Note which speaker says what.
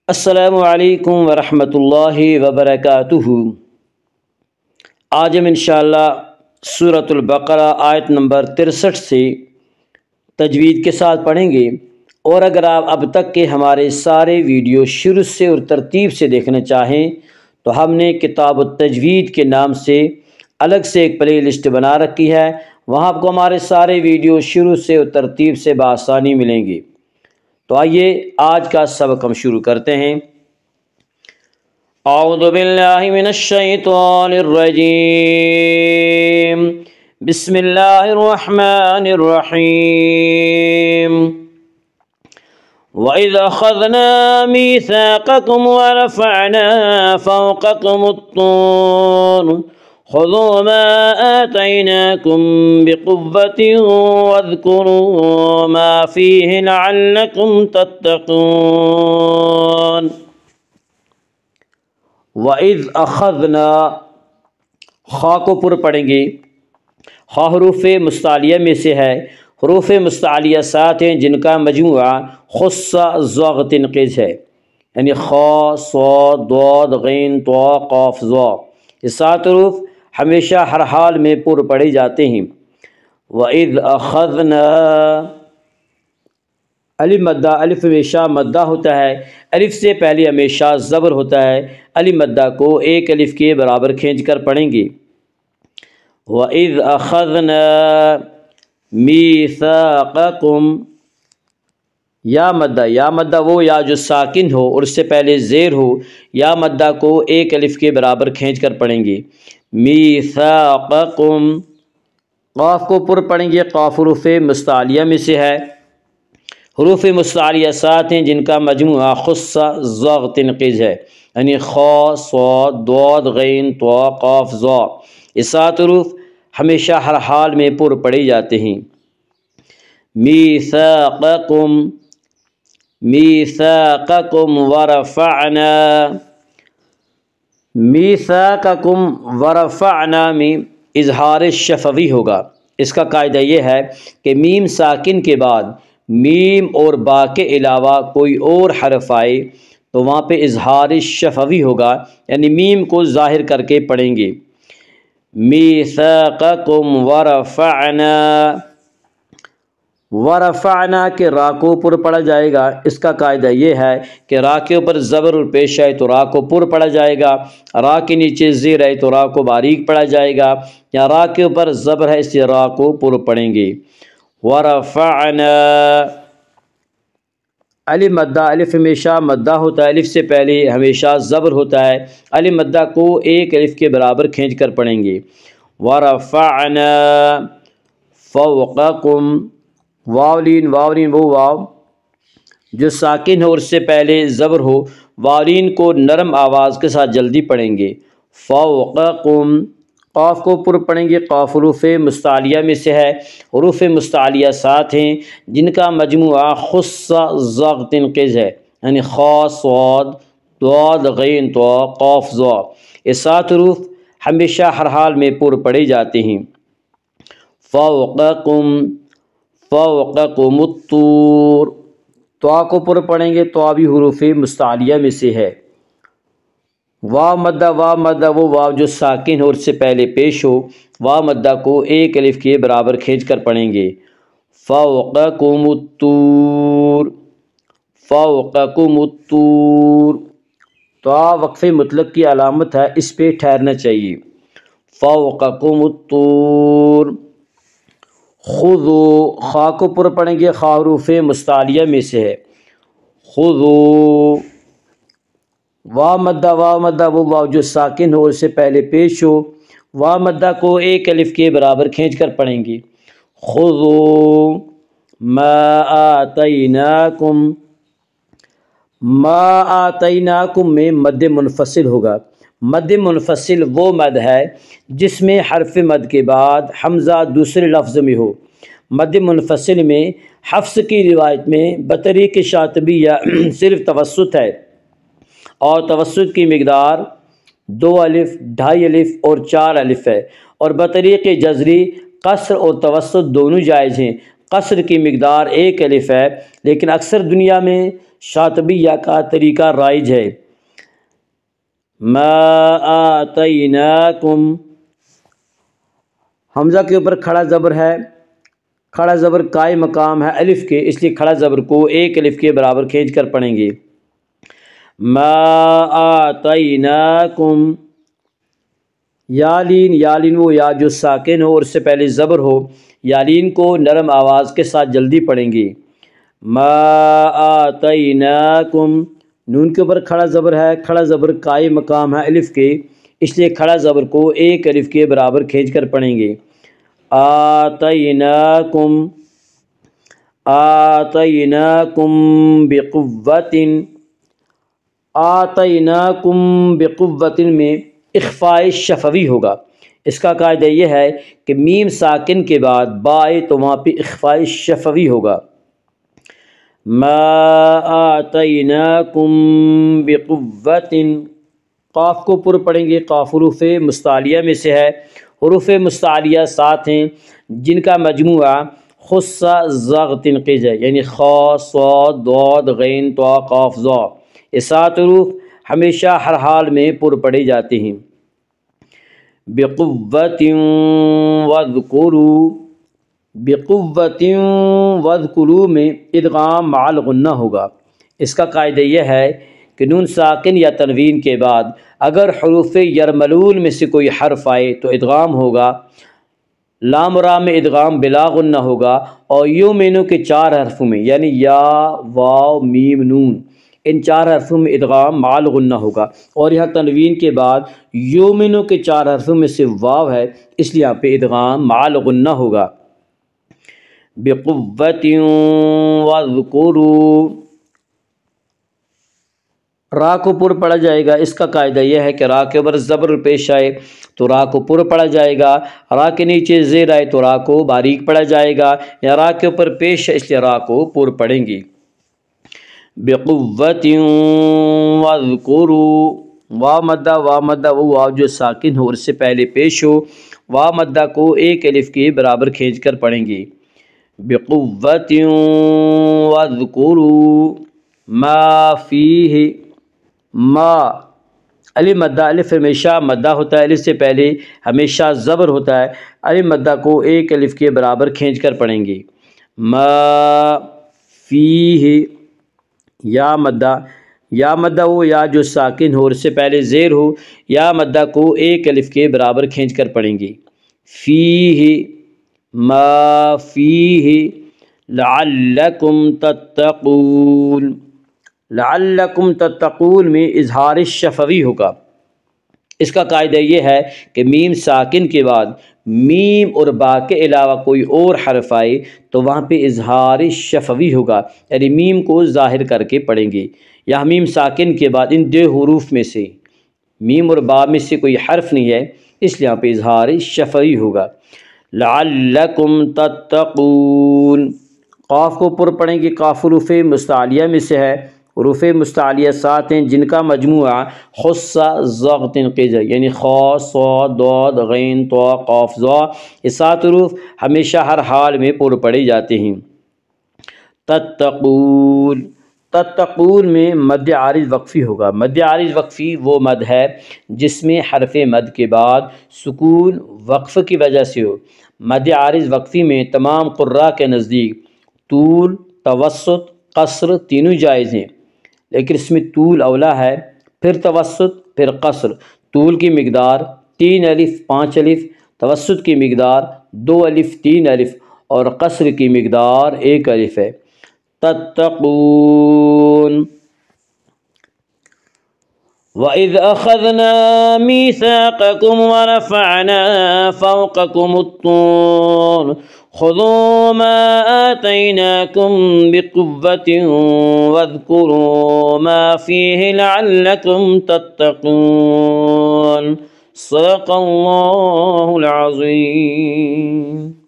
Speaker 1: السلام علیکم ورحمۃ اللہ وبرکاتہ۔ آج ہم انشاءاللہ سورۃ البقرہ آیت نمبر 63 سے تجوید کے ساتھ پڑھیں گے، اور اگر آپ اب تک کے ہمارے سارے ویڈیو شروع سے اور ترتیب سے دیکھنا چاہیں تو ہم نے کتاب التجوید کے نام سے الگ سے ایک پلے لسٹ بنا رکھی ہے، وہاں آپ کو ہمارے سارے ویڈیو شروع سے اور ترتیب سے بآسانی ملیں گے۔ تو آئیے آج کا سبق ہم شروع کرتے ہیں۔ اعوذ باللہ من الشیطان الرجیم، بسم اللہ الرحمن الرحیم۔ وَإِذْ أَخَذْنَا مِيثَاقَكُمْ وَرَفَعْنَا فَوْقَكُمُ الطُّورَ خُذُوا مَا آتَيْنَاكُمْ بِقُوَّةٍ وَاذْكُرُوا مَا فِيهِ لَعَلَّكُمْ تَتَّقُونَ۔ وَإِذْ أَخَذْنَا، خا کو پر پڑھیں گے، خا حروف مستعلیہ میں سے ہے۔ حروف مستعلیہ 7 ہیں جن کا مجموعہ خص ض تنقیص ہے، یعنی خا، صاد، ضاد، غین، طا، قاف، ظا۔ یہ 7 حروف ہمیشہ ہر حال میں پر پڑھے جاتے ہیں۔ وَإِذْ أَخَذْنَا، الف مدہ، الف ہمیشہ مدہ ہوتا ہے، الف سے پہلے ہمیشہ زبر ہوتا ہے۔ الف مدہ کو ایک الف کے برابر کھینچ کر پڑھیں گے۔ وَإِذْ أَخَذْنَا مِيثَاقَكُمْ، یا مدہ وہ یا جو ساکن ہو اور اس سے پہلے زیر ہو، یا مدہ کو ایک الف کے برابر کھینچ کر پڑھیں گے۔ میثاقکم، قاف کو پر پڑھیں گے، قاف حروف مستعلیہ میں سے ہے۔ حروف مستعلیہ 7 ہیں جن کا مجموعہ خص ض تنقیص ہے، یعنی خا، صاد، ضاد، غین، طا، قاف، ظا۔ یہ 7 حروف ہمیشہ ہر حال میں پر پڑھے جاتے ہیں۔ میثاقکم، میثاقکم ورفعنا، میثاقکم ورفعنا میں اظہار شفوی ہوگا۔ اس کا قاعدہ یہ ہے کہ میم ساکن کے بعد میم اور با کے علاوہ کوئی اور حرف آئے تو وہاں پہ اظہار شفوی ہوگا، یعنی میم کو ظاہر کر کے پڑھیں گے۔ میثاقکم ورفعنا، ورفعنا کے را کو پر پڑھا جائے گا۔ اس کا قاعدہ یہ ہے کہ را کے اوپر زبر اور پیش آئے تو را کو پر پڑھا جائے گا، را کے نیچے زیر آئے تو را کو باریک پڑھا جائے گا، یا را کے اوپر زبر ہے اس لیے را کو پر پڑھیں گے۔ ورفعنا، الف مدہ، الف ہمیشہ مدہ ہوتا ہے، الف سے پہلے ہمیشہ زبر ہوتا ہے۔ الف مدہ کو ایک الف کے برابر کھینچ کر پڑھیں گے۔ ورفعنا فوقکم، واولین، واولین وہ واو جو ساکن ہو اور اس سے پہلے زبر ہو، واولین کو نرم آواز کے ساتھ جلدی پڑھیں گے۔ فوقکم، قاف کو پر پڑھیں گے، قاف حروف مستعلیہ میں سے ہے۔ حروف مستعلیہ 7 ہیں جن کا مجموعہ خص ض تنقیص ہے، یعنی خا، صاد، ضاد، غین، طا، قاف، ظا۔ یہ 7 حروف ہمیشہ ہر حال میں پر پڑھے جاتے ہیں۔ فوقکم، فوقکم الطور، طا کو پر پڑھیں گے، طا بھی حروف مستعلیہ میں سے ہے۔ واو مدہ، واو مدہ وہ واو جو ساکن ہو اور اس سے پہلے پیش ہو، واو مدہ کو ایک الف کے برابر کھینچ کر پڑھیں گے۔ فوقکم الطور، فوقکم الطور، طا وقف مطلق کی علامت ہے، اس پہ ٹھہرنا چاہیے۔ فوقکم الطور، خذوا، خا کو پر پڑھیں گے، خا حروف مستعلیہ میں سے ہے۔ خذوا، واو مدہ، واو مدہ وہ واو جو ساکن ہو اور اس سے پہلے پیش ہو، واو مدہ کو ایک الف کے برابر کھینچ کر پڑھیں گے۔ خذوا ما آتیناکم، ما آتیناکم میں مد منفصل ہوگا۔ مد منفصل وہ مد ہے جس میں حرف مد کے بعد حمزہ دوسرے لفظ میں ہو۔ مد منفصل میں حفص کی روایت میں بطریق شاطبیہ صرف توسط ہے، اور توسط کی مقدار 2 الف، 2.5 الف اور 4 الف ہے، اور بطریق جزری قصر اور توسط دونوں جائز ہیں۔ قصر کی مقدار 1 الف ہے، لیکن اکثر دنیا میں شاطبیہ کا طریقہ رائج ہے۔ ما آتیناکم، حمزہ کے اوپر کھڑا زبر ہے، کھڑا زبر قائم مقام ہے الف کے، اس لیے کھڑا زبر کو 1 الف کے برابر کھینچ کر پڑھیں گے۔ ما آتیناکم، یالین، یالین وہ یا جو ساکن ہو اور اس سے پہلے زبر ہو، یالین کو نرم آواز کے ساتھ جلدی پڑھیں گے۔ ما آتیناکم، نون کے اوپر کھڑا زبر ہے، کھڑا زبر قائم مقام ہے الف کے، اس لیے کھڑا زبر کو 1 الف کے برابر کھینچ کر پڑھیں گے۔ آتیناکم، آتیناکم بقوۃ، آتیناکم بقوۃ میں اخفاء شفوی ہوگا۔ اس کا قاعدہ یہ ہے کہ میم ساکن کے بعد با آئے تو وہاں پہ اخفاء شفوی ہوگا۔ ما آتیناکم بقوۃ، قاف کو پر پڑھیں گے، قاف حروف مستعلیہ میں سے ہے، حروف مستعلیہ 7 ہیں جن کا مجموعہ خص ضغط قز ہے، یعنی خا، صاد، ضاد، غین، طا، قاف، ظا، یہ 7 حروف ہمیشہ ہر حال میں پر پڑھے جاتے ہیں۔ بقوۃ واذکروا، بقوۃ واذکروا میں ادغام مع الغنہ ہوگا۔ اس کا قاعدہ یہ ہے کہ نون ساکن یا تنوین کے بعد اگر حروف یرملون میں سے کوئی حرف آئے تو ادغام ہوگا، لام را میں ادغام بلا غنہ ہوگا، اور یؤمنو کے 4 حرفوں میں یعنی یا، واو، میم، نون، ان 4 حرفوں میں ادغام مع الغنہ ہوگا، اور یہاں تنوین کے بعد یؤمنو کے 4 حرفوں میں سے واو ہے، اس لیے یہاں پہ ادغام مع الغنہ ہوگا۔ بقوۃ واذکروا، را کو پر پڑھا جائے گا۔ اس کا قاعدہ یہ ہے کہ را کے اوپر زبر پیش آئے تو را کو پر پڑھا جائے گا، را کے نیچے زیر آئے تو را کو باریک پڑھا جائے گا، یا را کے اوپر پیش ہے اس لیے را کو پر پڑھیں گی۔ بقوۃ واذکروا، وا مدہ، وا مدہ وہ واو جو ساکن ہو اور اس سے پہلے پیش ہو، وا مدہ کو 1 الف کے برابر کھینچ کر پڑھیں گے۔ بقوۃ واذکروا ما فیہ، ما الف مدہ، الف ہمیشہ مدہ ہوتا ہے، الف سے پہلے ہمیشہ زبر ہوتا ہے، الف مدہ کو 1 الف کے برابر کھینچ کر پڑھیں گے۔ ما فیہ، یا مدہ، یا مدہ وہ یا جو ساکن ہو اور اس سے پہلے زیر ہو، یا مدہ کو 1 الف کے برابر کھینچ کر پڑھیں گے۔ فیہ، ما فیہ لعلکم تتقون، لعلکم تتقون میں اظہار شفوی ہوگا۔ اس کا قاعدہ یہ ہے کہ میم ساکن کے بعد میم اور با کے علاوہ کوئی اور حرف آئے تو وہاں پہ اظہار شفوی ہوگا، یعنی میم کو ظاہر کر کے پڑھیں گے۔ یہاں میم ساکن کے بعد ان 2 حروف میں سے میم اور با میں سے کوئی حرف نہیں ہے، اس لیے یہاں پہ اظہار شفوی ہوگا۔ لعلکم تتقون، قاف کو پر پڑھیں گے، قاف حروف مستعلیہ میں سے ہے، حروف مستعلیہ 7 ہیں جن کا مجموعہ خص ضغط قز ہے، یعنی خا، صاد، ضاد، غین، طا، قاف، ظا، یہ 7 حروف ہمیشہ ہر حال میں پر پڑھے جاتے ہیں۔ تتقون، تتقون میں مد عارض وقفی ہوگا۔ مد عارض وقفی وہ مد ہے جس میں حرف مد کے بعد سکون وقف کی وجہ سے ہو۔ مد عارض وقفی میں تمام قراء کے نزدیک طول، توسط، قصر تینوں جائز ہیں، لیکن اس میں طول اولا ہے، پھر توسط، پھر قصر۔ طول کی مقدار 3 الف 5 الف، توسط کی مقدار 2 الف 3 الف، اور قصر کی مقدار 1 الف ہے۔ تتقون، وَإِذْ أَخَذْنَا مِيثَاقَكُمْ وَرَفَعْنَا فَوْقَكُمُ الطُّورَ خُذُوا مَا آتَيْنَاكُمْ بِقُوَّةٍ وَاذْكُرُوا مَا فِيهِ لَعَلَّكُمْ تَتَّقُونَ۔ صدق اللہ العظیم۔